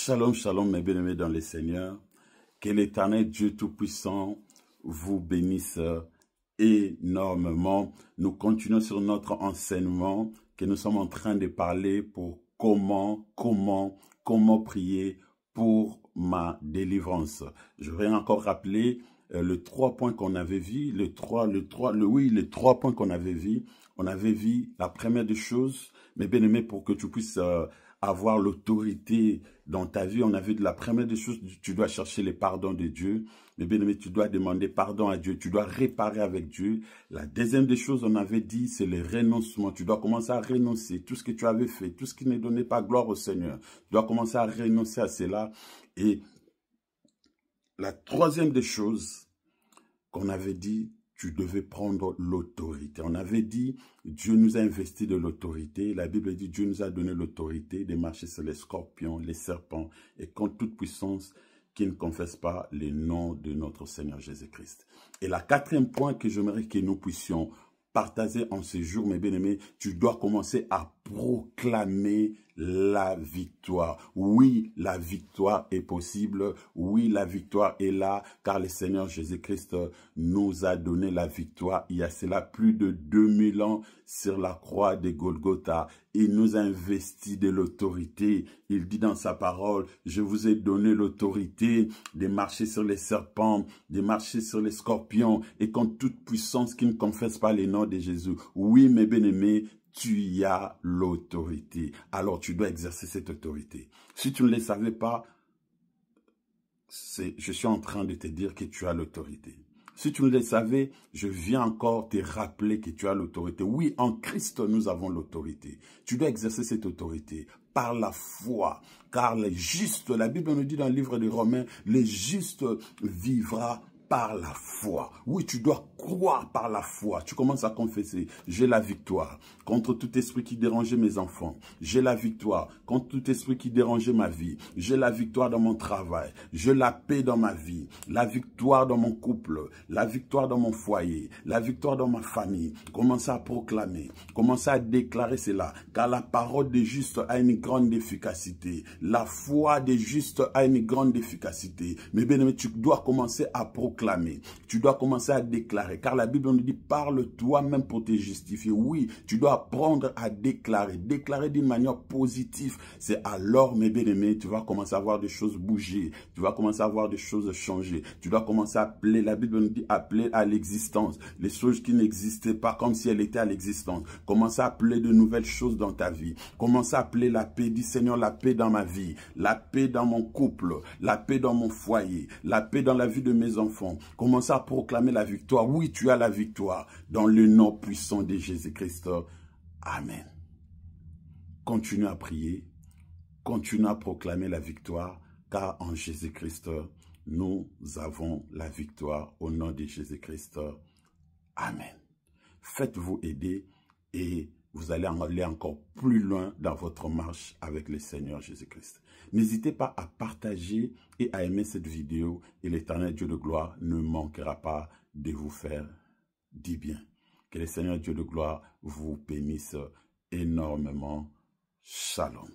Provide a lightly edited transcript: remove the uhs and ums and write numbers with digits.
Shalom, shalom, mes bien-aimés dans le Seigneur. Que l'Éternel Dieu Tout-Puissant vous bénisse énormément. Nous continuons sur notre enseignement que nous sommes en train de parler pour comment prier pour ma délivrance. Je vais encore rappeler les 3 points qu'on avait vus, les trois points qu'on avait vus. On avait vu la première des choses, mes bien-aimés, pour que tu puisses avoir l'autorité dans ta vie. On a vu de la première des choses, tu dois chercher les pardons de Dieu. Mais bien aimé, tu dois demander pardon à Dieu. Tu dois réparer avec Dieu. La deuxième des choses, on avait dit, c'est le renoncement. Tu dois commencer à renoncer tout ce que tu avais fait, tout ce qui ne donnait pas gloire au Seigneur. Tu dois commencer à renoncer à cela. Et la troisième des choses qu'on avait dit, tu devais prendre l'autorité. On avait dit, Dieu nous a investi de l'autorité. La Bible dit, Dieu nous a donné l'autorité de marcher sur les scorpions, les serpents et contre toute puissance qui ne confesse pas le nom de notre Seigneur Jésus-Christ. Et la quatrième point que j'aimerais que nous puissions partager en ce jour, mes bien-aimés, tu dois commencer à proclamer la victoire. Oui, la victoire est possible. Oui, la victoire est là, car le Seigneur Jésus-Christ nous a donné la victoire. Il y a cela plus de 2000 ans sur la croix de Golgotha. Il nous a investi de l'autorité. Il dit dans sa parole, je vous ai donné l'autorité de marcher sur les serpents, de marcher sur les scorpions et contre toute puissance qui ne confesse pas le nom de Jésus. Oui, mes bien-aimés, tu y as l'autorité. Alors, tu dois exercer cette autorité. Si tu ne le savais pas, je suis en train de te dire que tu as l'autorité. Si tu ne le savais, je viens encore te rappeler que tu as l'autorité. Oui, en Christ, nous avons l'autorité. Tu dois exercer cette autorité par la foi. Car les justes, la Bible nous dit dans le livre de Romains, les justes vivra par la foi. Oui, tu dois croire par la foi. Tu commences à confesser. J'ai la victoire contre tout esprit qui dérangeait mes enfants. J'ai la victoire contre tout esprit qui dérangeait ma vie. J'ai la victoire dans mon travail. J'ai la paix dans ma vie. La victoire dans mon couple. La victoire dans mon foyer. La victoire dans ma famille. Commencez à proclamer. Commencez à déclarer cela. Car la parole des justes a une grande efficacité. La foi des justes a une grande efficacité. Mais bien aimé, tu dois commencer à proclamer. Tu dois commencer à déclarer, car la Bible nous dit, parle toi-même pour te justifier. Oui, tu dois apprendre à déclarer d'une manière positive. C'est alors, mes bien-aimés, tu vas commencer à voir des choses bouger, tu vas commencer à voir des choses changer. Tu dois commencer à appeler, la Bible nous dit, appeler à l'existence, les choses qui n'existaient pas comme si elles étaient à l'existence. Commence à appeler de nouvelles choses dans ta vie. Commence à appeler la paix. Dis, Seigneur, la paix dans ma vie, la paix dans mon couple, la paix dans mon foyer, la paix dans la vie de mes enfants. Commence à proclamer la victoire. Oui, tu as la victoire dans le nom puissant de Jésus-Christ. Amen. Continue à prier. Continue à proclamer la victoire, car en Jésus-Christ, nous avons la victoire au nom de Jésus-Christ. Amen. Faites-vous aider et vous allez aller encore plus loin dans votre marche avec le Seigneur Jésus-Christ. N'hésitez pas à partager et à aimer cette vidéo et l'Éternel Dieu de gloire ne manquera pas de vous faire du bien. Que le Seigneur Dieu de gloire vous bénisse énormément. Shalom.